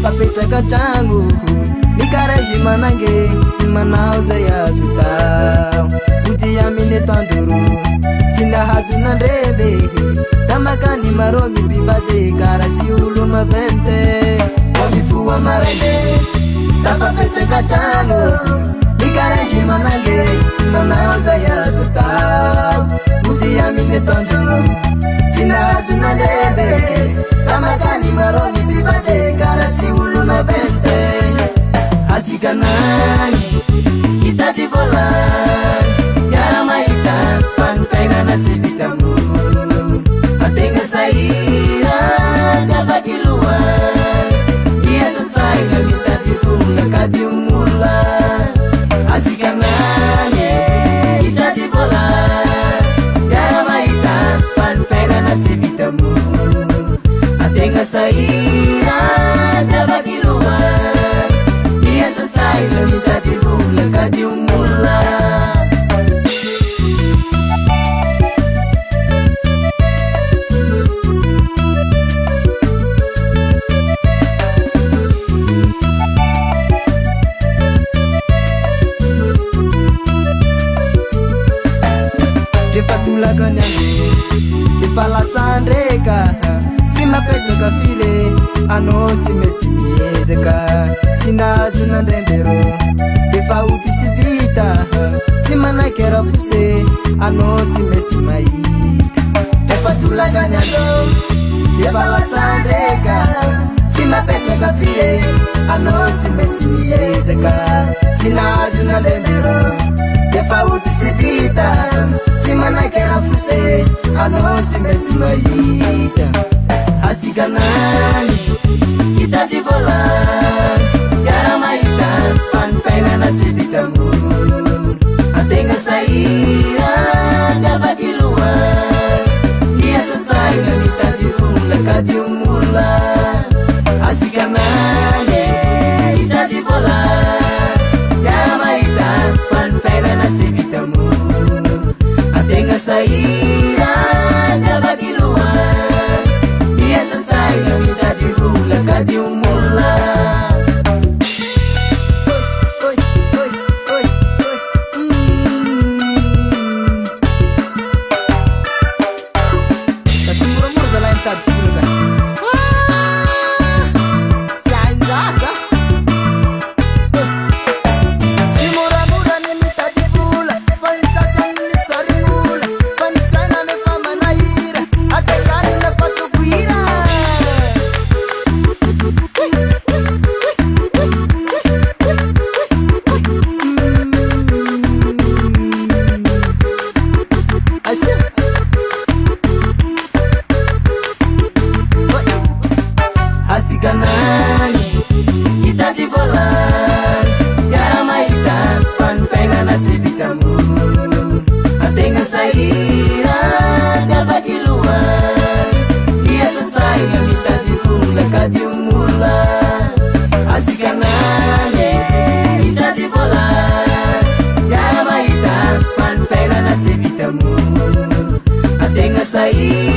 apetraka tragno mikarazy manange manao zay azo tao oty amin'ny atoandro sy nahazo nandrebe da makany marogny mpivady kara sy olo maventy mifoa maraine sy tapapetraka tragno mikarazy manange manao zay azo tao oty amin'ny atoandro sy nahazo nandrebe da makany marogny mpivady kara sy olo maventy asikanany itady volany yara mahita fanifaignana sy vitamo ategna sahira javakiloany miasa saina mitady vola kady omola asikanany itady volany yara mahita fanifaignana sy vitamo ategna sahira javakiloany saina mitady vola kady omola defa tolakany andro defa lasa ndraika sy mapetraka file anao sy mesy miezaka sy nahazo nandrembero defa oty sy vita sy manaiky arafose anao sy mesy mahita defa tolakany andro defa lasa ndraika sy mapetraka file anao sy mesy miezaka sy nahazo nandrembero defa oty sy vita sy manaiky arafose anao sy mesy mahita asikanany itady volany yara mahita fanifaignana sy vitamo ategna sahira javakiloany miasa saina mitady vola kady omola asikanany itady volany yara mahita fanifaignana sy vitamo ategna sahira javakiloany miasa saina mitady vola kady omola kasimuramoura zalahy mitady vola ka sainjasa sy moramora ny mitady vola fa ny sasany ny sarimola fa ny fiainana efa manahira azakany na fatokohira asikanany itady volany yara mahita fanifaignana sy vitamo ategna sahira javakiloany miasa saina mitady vola kady omola asikanany itady volany yara mahita fanifaignana sy vitamo ategna sahira